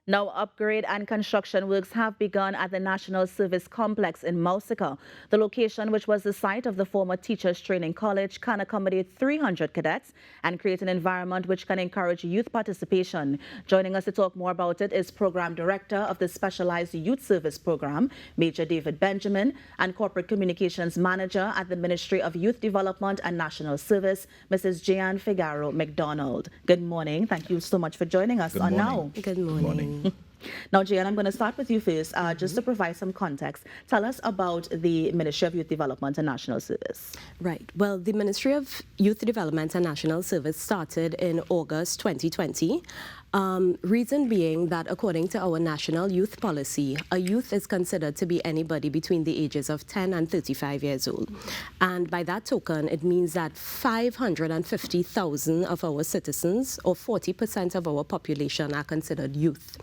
Now, upgrade and construction works have begun at the National Service Complex in Mausica. The location, which was the site of the former Teachers Training College, can accommodate 300 cadets and create an environment which can encourage youth participation. Joining us to talk more about it is Program Director of the Specialized Youth Service Program, Major David Benjamin, and Corporate Communications Manager at the Ministry of Youth Development and National Service, Mrs. Jeanne Figaro McDonald. Good morning. Thank you so much for joining us on Now. Good morning. Now, Jeanne, I'm going to start with you first, just to provide some context. Tell us about the Ministry of Youth Development and National Service. Right. Well, the Ministry of Youth Development and National Service started in August 2020. Reason being that according to our national youth policy, a youth is considered to be anybody between the ages of 10 and 35 years old. And by that token, it means that 550,000 of our citizens, or 40% of our population, are considered youth.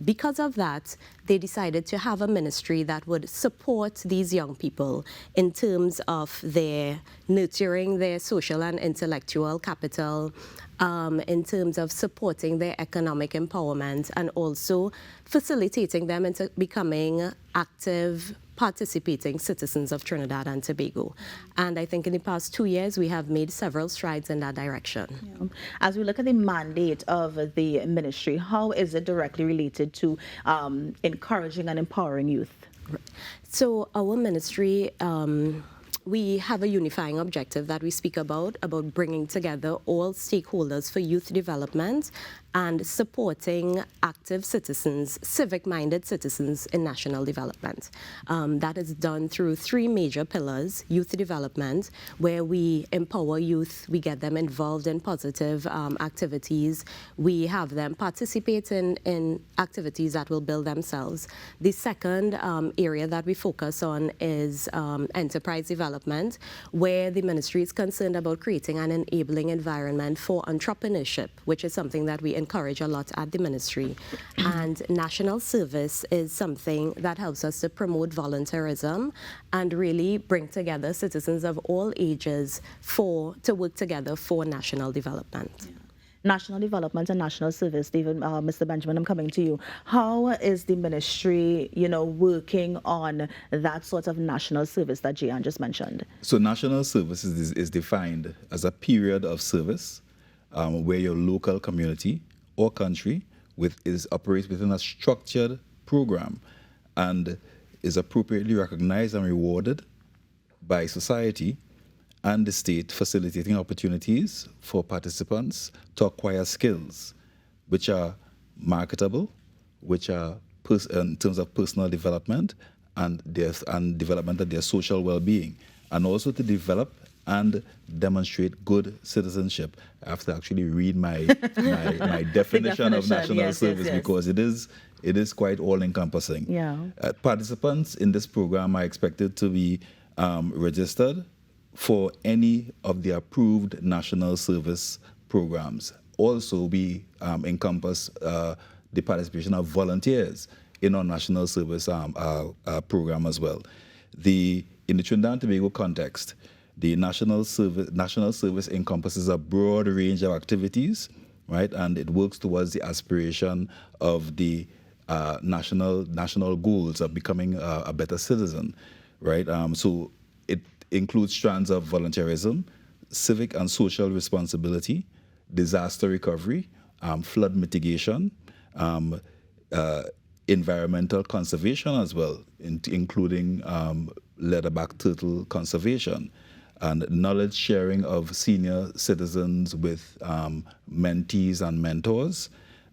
Because of that, they decided to have a ministry that would support these young people in terms of their nurturing their social and intellectual capital, in terms of supporting their economic empowerment, and also facilitating them into becoming active, participating citizens of Trinidad and Tobago. And I think in the past 2 years, we have made several strides in that direction. Yeah. As we look at the mandate of the ministry, how is it directly related to encouraging and empowering youth? So our ministry, we have a unifying objective that we speak about bringing together all stakeholders for youth development and supporting active citizens, civic-minded citizens in national development. That is done through 3 major pillars: youth development, where we empower youth, we get them involved in positive activities, we have them participate in activities that will build themselves. The second area that we focus on is enterprise development, where the ministry is concerned about creating an enabling environment for entrepreneurship, which is something that we encourage a lot at the ministry. And national service is something that helps us to promote volunteerism and really bring together citizens of all ages to work together for national development. Yeah. National development and national service, David, Mr. Benjamin, I'm coming to you. How is the ministry, working on that sort of national service that Jeanne just mentioned? So national service is defined as a period of service where your local community or country operates within a structured program and is appropriately recognized and rewarded by society and the state, facilitating opportunities for participants to acquire skills which are marketable, which are in terms of personal development and development of their social well-being, and also to develop and demonstrate good citizenship. I have to actually read my definition of national service, yes. Because it is quite all-encompassing. Yeah. Participants in this program are expected to be registered for any of the approved national service programs. Also, we encompass the participation of volunteers in our national service program as well. In the Trinidad and Tobago context, the national service encompasses a broad range of activities, right? And it works towards the aspiration of the national goals of becoming a better citizen, right? So it includes strands of volunteerism, civic and social responsibility, disaster recovery, flood mitigation, environmental conservation as well, including leatherback turtle conservation, and knowledge sharing of senior citizens with mentees and mentors,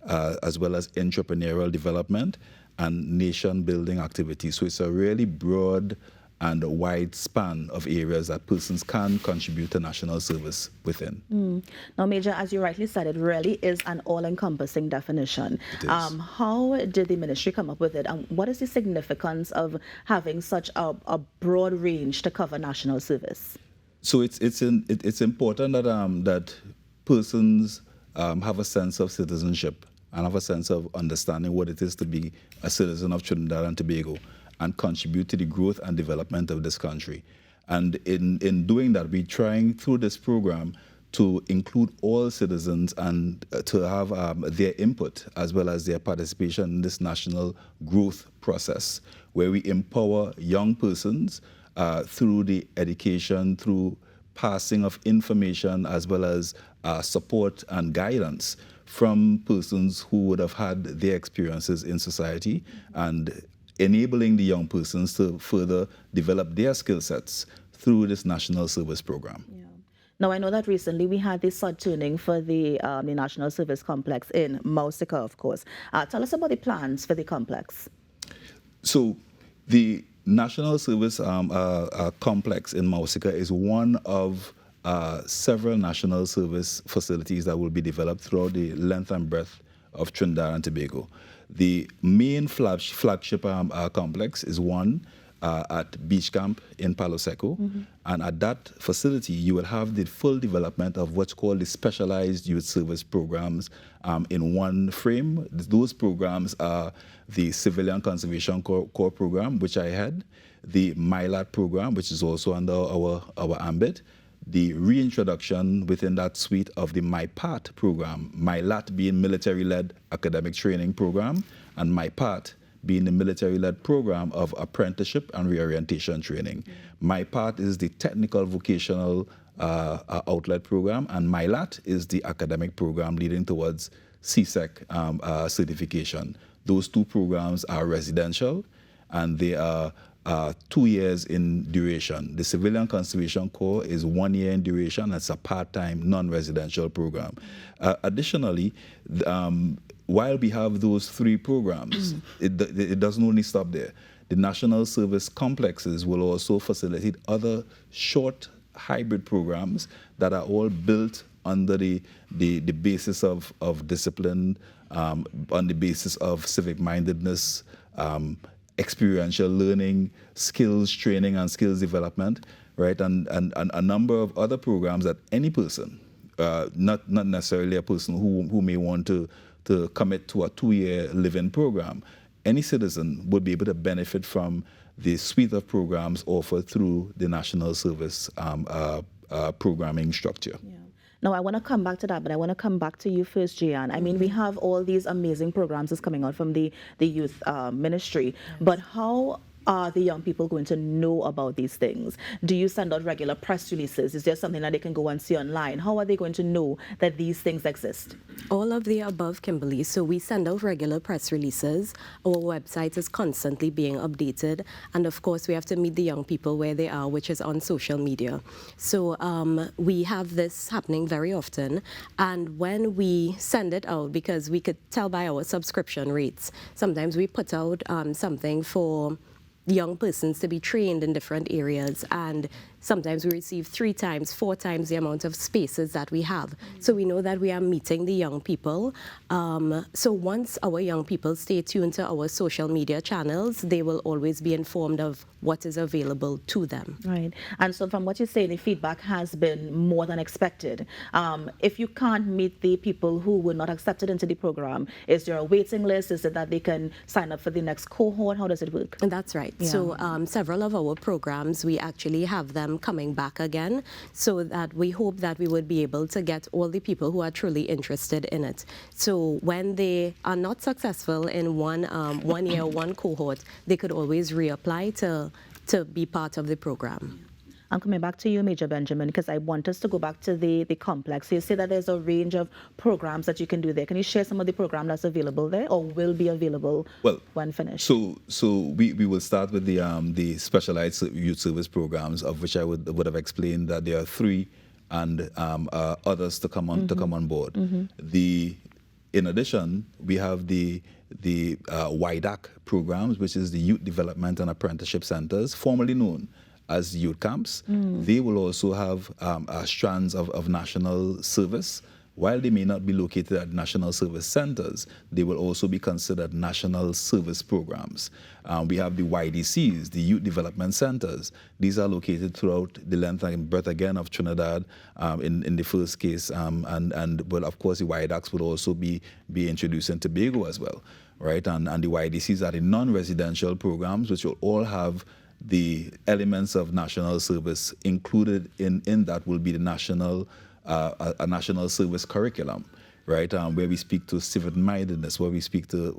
as well as entrepreneurial development and nation building activities. So it's a really broad and a wide span of areas that persons can contribute to national service within. Now, Major, as you rightly said, it really is an all-encompassing definition. It is. How did the ministry come up with it, and what is the significance of having such a broad range to cover national service? So it's important that persons have a sense of citizenship and have a sense of understanding what it is to be a citizen of Trinidad and Tobago and contribute to the growth and development of this country. And in doing that, we're trying through this program to include all citizens and to have their input as well as their participation in this national growth process, where we empower young persons through the education, through passing of information, as well as support and guidance from persons who would have had their experiences in society, and enabling the young persons to further develop their skill sets through this national service program. Yeah. Now, I know that recently we had this sod tuning for the National Service Complex in Mausica, of course. Tell us about the plans for the complex. So the National Service Complex in Mausica is one of several national service facilities that will be developed throughout the length and breadth of Trinidad and Tobago. The main flagship complex is one at Beach Camp in Palo Seco. And at that facility, you will have the full development of what's called the specialized youth service programs in one frame. Those programs are the Civilian Conservation Corps program, which I had, the MILAT program, which is also under our ambit, the reintroduction within that suite of the MyPart program, MILAT being military-led academic training program, and MyPart being the military-led program of apprenticeship and reorientation training. MyPart is the technical vocational outlet program, and MILAT is the academic program leading towards CSEC certification. Those two programs are residential, and they are 2 years in duration. The Civilian Conservation Corps is 1 year in duration. It's a part-time, non-residential program. Additionally, while we have those three programs, it doesn't only stop there. The national service complexes will also facilitate other short hybrid programs that are all built under the basis of discipline, on the basis of civic-mindedness, experiential learning, skills training, and skills development, right? And a number of other programs that any person, not necessarily a person who may want to commit to a 2-year live-in program, any citizen would be able to benefit from the suite of programs offered through the national service programming structure. Yeah. Now, I want to come back to that, but I want to come back to you first, Gian. I mean, we have all these amazing programs that's coming out from the youth ministry, but how are the young people going to know about these things? Do you send out regular press releases? Is there something that they can go and see online? How are they going to know that these things exist? All of the above, Kimberly. So we send out regular press releases. Our website is constantly being updated. And of course, we have to meet the young people where they are, which is on social media. So we have this happening very often. And when we send it out, because we could tell by our subscription rates, sometimes we put out something for young persons to be trained in different areas, and sometimes we receive 3 times, 4 times the amount of spaces that we have. So we know that we are meeting the young people. So once our young people stay tuned to our social media channels, they will always be informed of what is available to them. Right. And so from what you say, the feedback has been more than expected. If you can't meet the people who were not accepted into the program, is there a waiting list? Is it that they can sign up for the next cohort? How does it work? And that's right. Yeah. So several of our programs, we actually have them coming back again, so that we hope that we would be able to get all the people who are truly interested in it. So when they are not successful in one year, one cohort, they could always reapply to be part of the program. I'm coming back to you, Major Benjamin, because I want us to go back to the complex. So you say that there's a range of programs that you can do there. Can you share some of the programs that's available there or will be available when finished? So we will start with the specialized youth service programs, of which I would have explained that there are 3 and others to come on board. In addition, we have the YDAC programs, which is the Youth Development and Apprenticeship Centers, formerly known as youth camps. They will also have strands of national service. While they may not be located at national service centers, they will also be considered national service programs. We have the YDCs, the Youth Development Centers. These are located throughout the length and breadth again of Trinidad in the first case, and well, of course, the YDACs would also be introduced in Tobago as well, right? And the YDCs are the non-residential programs, which will all have the elements of national service included in that will be the national a national service curriculum, right, where we speak to civic-mindedness, where we speak to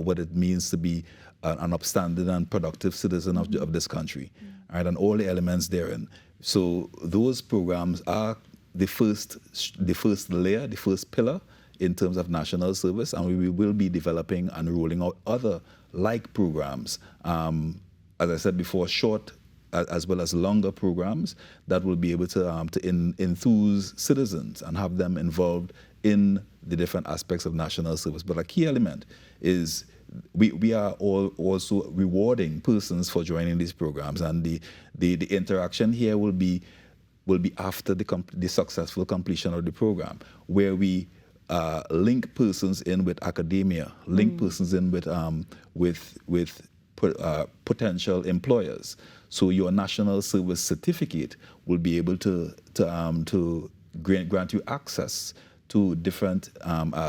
what it means to be an upstanding and productive citizen of this country, right, and all the elements therein. So those programs are the first layer, the first pillar in terms of national service, and we will be developing and rolling out other like programs. As I said before, short as well as longer programs that will be able to enthuse citizens and have them involved in the different aspects of national service. But a key element is we are all also rewarding persons for joining these programs, and the interaction here will be after the successful completion of the program, where we link persons in with academia, link persons in with potential employers. So your national service certificate will be able to grant you access to different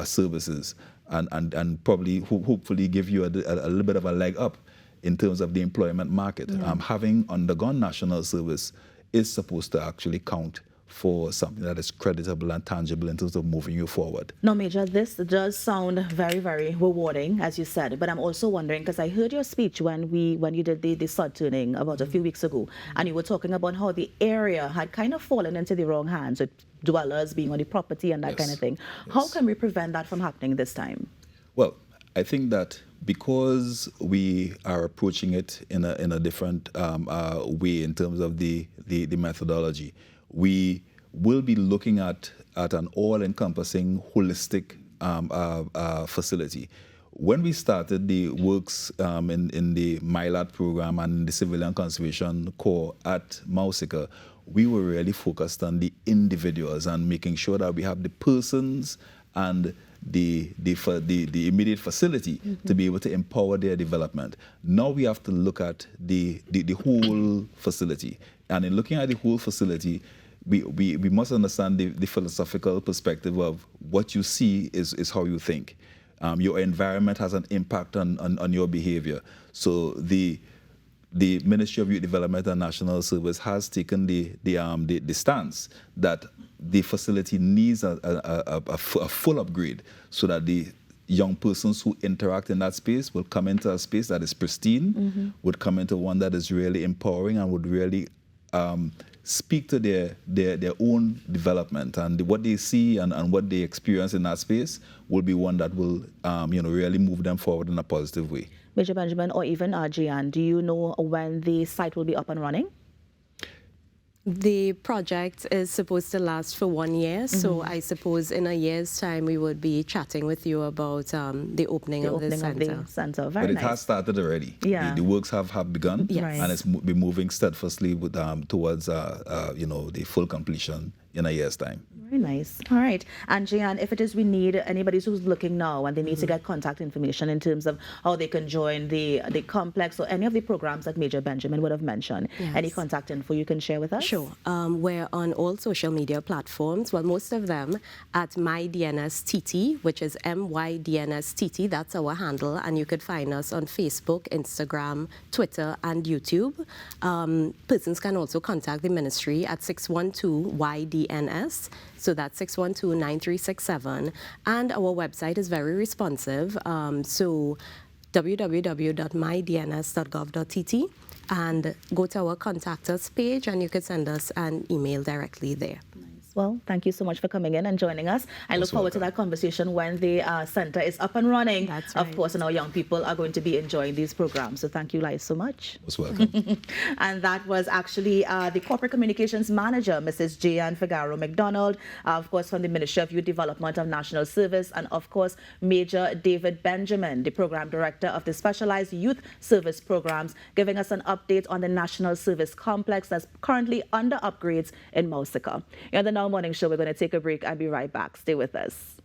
services and probably hopefully give you a little bit of a leg up in terms of the employment market. Having undergone national service is supposed to actually count for something that is creditable and tangible in terms of moving you forward. Now, Major, this does sound very, very rewarding, as you said, but I'm also wondering, because I heard your speech when you did the sod turning about a few weeks ago, and you were talking about how the area had kind of fallen into the wrong hands, with dwellers being on the property and that kind of thing. Yes. How can we prevent that from happening this time? Well, I think that because we are approaching it in a different way in terms of the methodology, we will be looking at an all-encompassing, holistic facility. When we started the works in the MILAT program and the Civilian Conservation Corps at Mausica, we were really focused on the individuals and making sure that we have the persons and the immediate facility to be able to empower their development. Now we have to look at the whole facility. And in looking at the whole facility, we must understand the philosophical perspective of what you see is how you think. Your environment has an impact on your behavior. So the Ministry of Youth Development and National Service has taken the stance that the facility needs a full upgrade so that the young persons who interact in that space will come into a space that is pristine, would come into one that is really empowering and would really speak to their own development, and what they see and what they experience in that space will be one that will really move them forward in a positive way. Major Benjamin, or even Gian, do you know when the site will be up and running? The project is supposed to last for 1 year, so I suppose in a year's time we would be chatting with you about the opening of the center. Very but it nice. has started already. Yeah. The works have begun, Yes. and it's been moving steadfastly with, towards the full completion in a year's time. Very nice. All right. And Gian, if it is we need anybody who's looking now and they need to get contact information in terms of how they can join the complex or any of the programs that Major Benjamin would have mentioned, any contact info you can share with us? Sure. We're on all social media platforms. Well, most of them at MyDNSTT, which is MYDNSTT. That's our handle. And you could find us on Facebook, Instagram, Twitter, and YouTube. Persons can also contact the ministry at 612-YDNS. So that's 612-9367. And our website is very responsive. So www.mydns.gov.tt, and go to our contact us page and you can send us an email directly there. Well, thank you so much for coming in and joining us. I look forward to that conversation when the center is up and running. That's right. Of course, and our young people are going to be enjoying these programs. So thank you guys so much. Most welcome. And that was actually the Corporate Communications Manager, Mrs. Gian Figaro McDonald, of course, from the Ministry of Youth Development of National Service, and of course, Major David Benjamin, the Program Director of the Specialized Youth Service Programs, giving us an update on the National Service Complex that's currently under upgrades in Mausica. You're on the Now Morning Show. We're going to take a break and be right back. Stay with us.